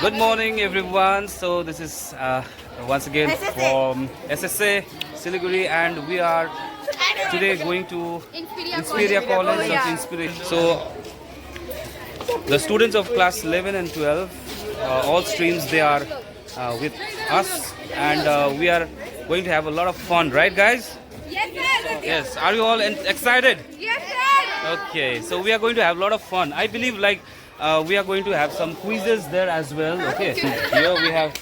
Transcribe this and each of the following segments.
Good morning, everyone. So this is once again from SSA Siliguri, and we are today going to Inspiria College of Inspiration. So the students of class 11 and 12, all streams, they are with us, and we are going to have a lot of fun, right, guys? Yes, sir. Yes. Are you all excited? Yes, sir. Okay. So we are going to have a lot of fun. I believe we are going to have some quizzes there as well. Okay. Here we have.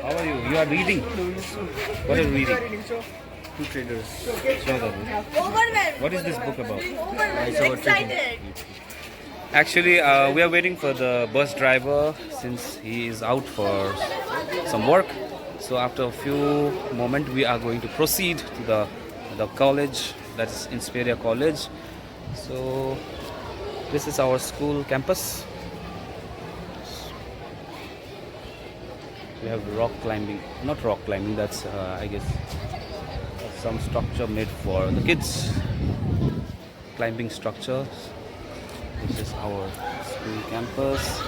How are you? You are reading. What are you reading? Two traders. Show them. Overwhelmed. What is this book about? Overwhelmed. Excited. Actually, we are waiting for the bus driver since he is out for some work. So after a few moments, we are going to proceed to the college, that is Inspiria College. So this is our school campus. We have rock climbing, not rock climbing, that's I guess some structure made for the kids, climbing structure. This is our school campus.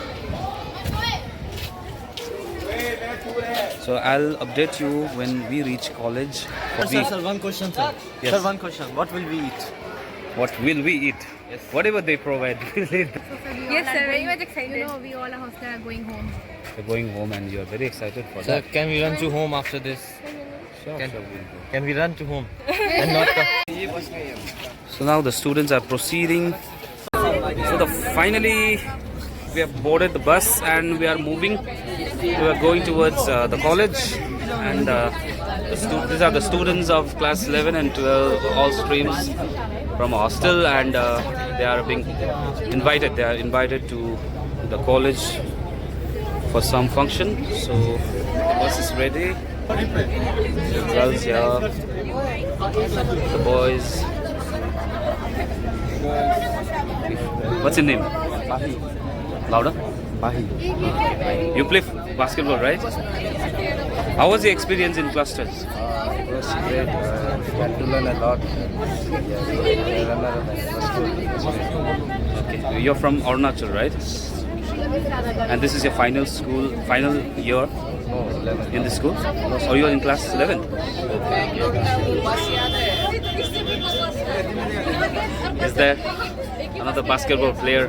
So I'll update you when we reach college. Sir, one question, sir. Yes. Sir, one question. What will we eat? What will we eat? Yes. Whatever they provide, we'll eat. Yes, sir. Very much excited. You know, we all are going home. We're going home and you're very excited for Sir, that. can we run to home after this? Sure, Can- sure, we'll go. Can we run to home? And not So now the students are proceeding. So finally we have boarded the bus and we are moving. We are going towards the college, and these are the students of class 11 and 12, all streams from hostel, and they are being invited. They are invited to the college for some function. So the bus is ready. The girls here, the boys. What's your name? Louder? You play basketball, right? How was the experience in clusters? It was great. Got to learn a lot. Okay. You're from Arunachal, right? And this is your final year No, 11. in the school? Or you are in class 11? Is there another basketball player?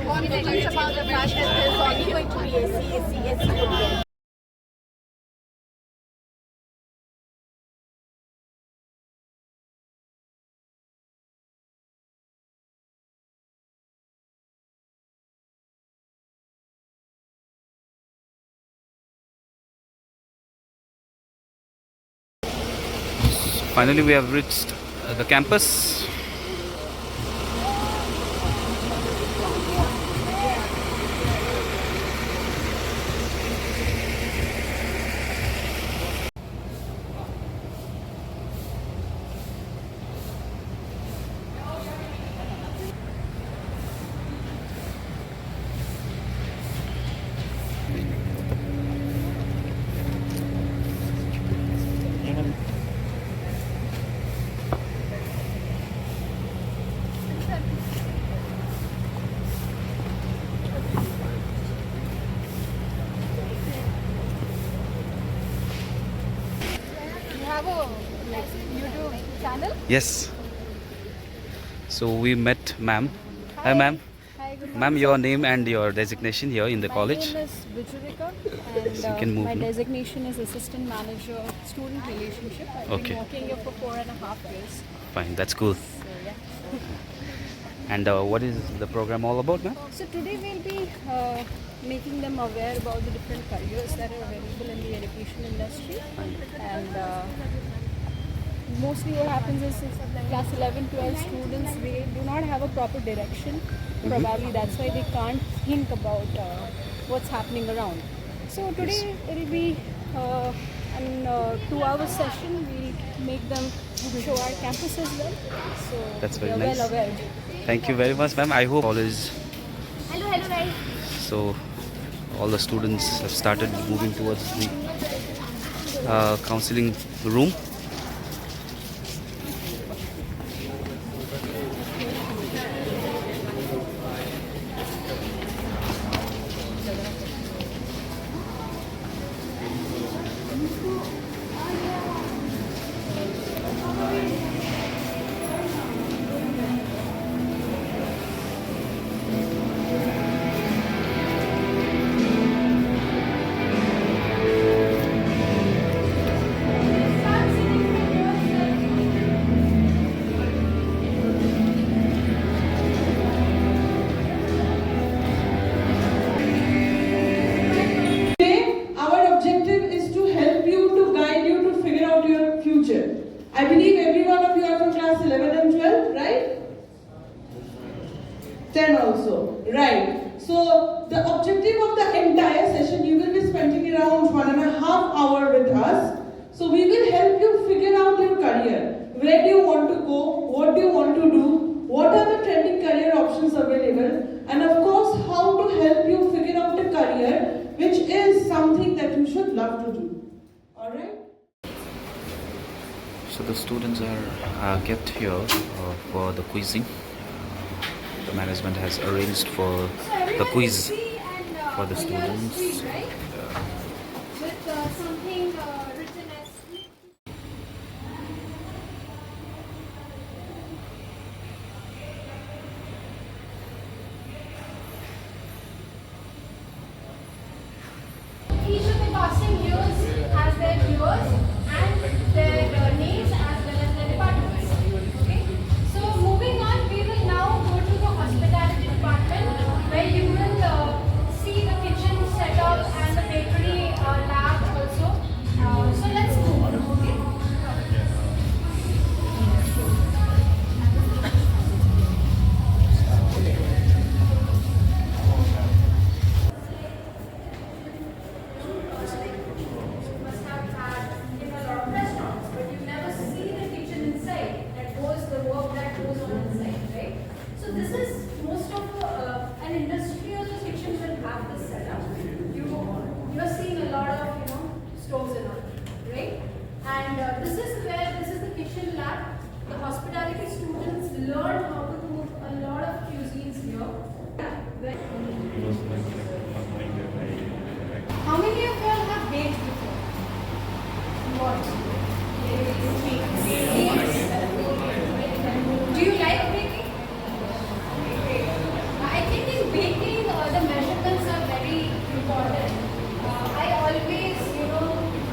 Finally, we have reached the campus. You have a YouTube channel? Yes. So we met ma'am. Hi ma'am. Hi, good Ma'am, your name and your designation here in the college. My name is Vijurika and You can move my now. designation is Assistant Manager Student Relationship. I've Okay. been working here for 4.5 years. Fine, that's cool. So yeah. And what is the program all about, ma'am? So today we'll be making them aware about the different careers that are available in the education industry. And mostly what happens is class 11, 12 students, they do not have a proper direction. Probably that's why they can't think about what's happening around. So today it'll be an 2-hour session. We'll make them show our campus as well. So That's very they're nice. well aware. Thank you very much, ma'am. I hope college. Hello guys. So all the students have started moving towards the counseling room. something that you should love to do. All right? So the students are kept here for the quizzing. The management has arranged for the quiz for the students. With something written as each of the passing years has their years and their names as well as their departments. Okay. So moving on, we will now go to the hospitality department where you will see the kitchen setup and the bakery lab also. So let's move. Okay. Must have had in a lot of restaurants, but you never see the kitchen inside. That goes the work that goes on inside, right? So this is most of an industrial kitchen will have this setup. You are seeing a lot of stoves and all, right? And this is the kitchen lab. The hospitality students learn how to do a lot of cuisines here. How many of you all have baked before? What? Do you like baking? I think in baking the measurements are very important. I always,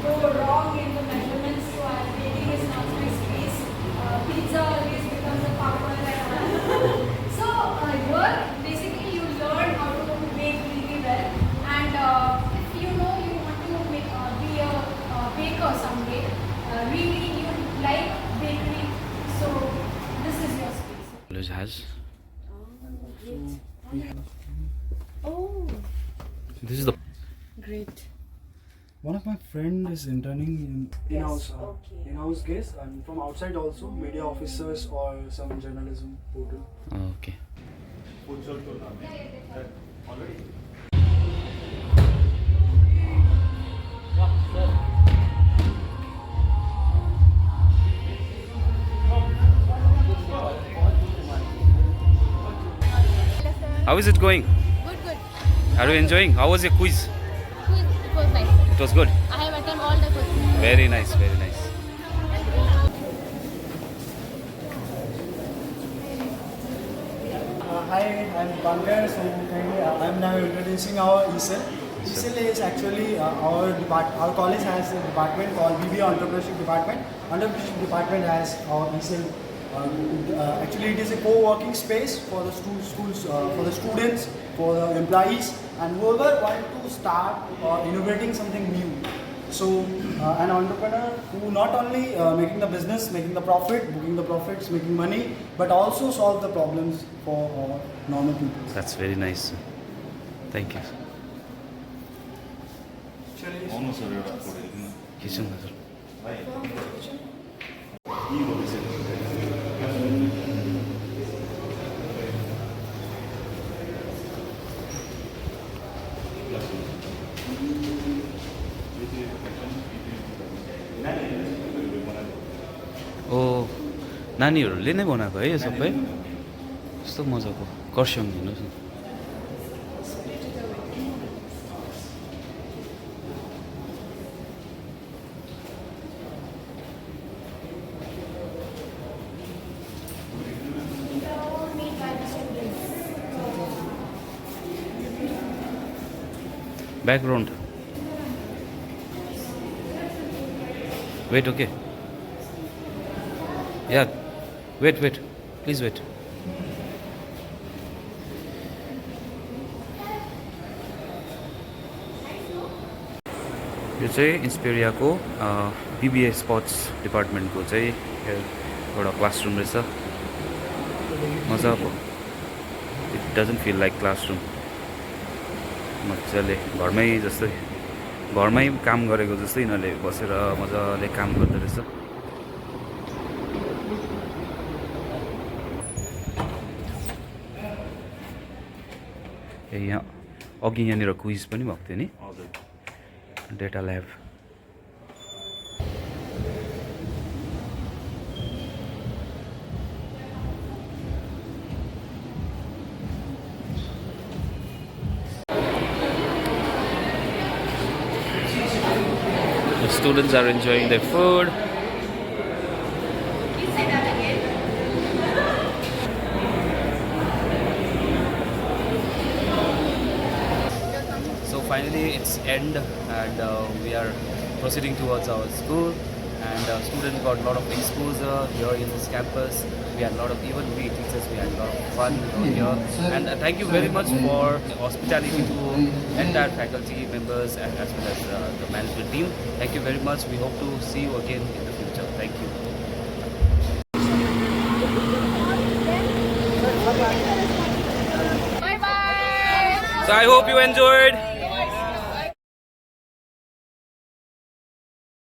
go wrong in the measurements, so baking is not my space. Pizza always becomes a power. So here, basically, you learn how to bake really well, and if you want to be a baker someday, really you like bakery, so this is your space. College has. Oh, This is the great. One of my friend is interning in-house, okay. in-house guest, and from outside also, media officers or some journalism portal. okay. How is it going? Good, good. Are you enjoying? How was your quiz? It was nice. It was good. I have attended all the quizzes. Very nice, very nice. Hi, I'm Pankaj. So I'm now introducing our ESL. ESL is actually our college has a department called BBA Entrepreneurship Department. Entrepreneurship Department has our ESL. Actually, it is a co-working space for the schools, for the students, for the employees, and whoever want to start innovating something new. So, an entrepreneur who not only making the business, making the profit, booking the profits, making money, but also solve the problems for normal people. That's very nice. Thank you. Kitchen हजुर. ओ नानीहरूले नै बनाएको है यो सबै कस्तो मजाको कर्सियङ हेर्नुहोस् न. Background. Wait, okay. Yeah, wait. Please wait. यो चाहिँ इन्सपेरियाको BBA स्पोर्ट्स डिपार्टमेन्टको चाहिँ एउटा क्लासरुम रहेछ. मजाको. It doesn't feel like classroom. मजाले घरमै काम गरेको जस्तै यिनीहरूले बसेर मजाले काम गर्दो रहेछ. यहाँ अघि यहाँनिर क्विज पनि भएको थियो नि. data lab. The students are enjoying their food. So finally it's end, and we are proceeding towards our school, and students got a lot of exposure here in this campus. We had a lot of, even we teachers, we had a lot of fun over here, and thank you very much for the hospitality to entire faculty members and as well as the management team. Thank you very much. We hope to see you again in the future. Thank you. Bye bye. So I hope you enjoyed.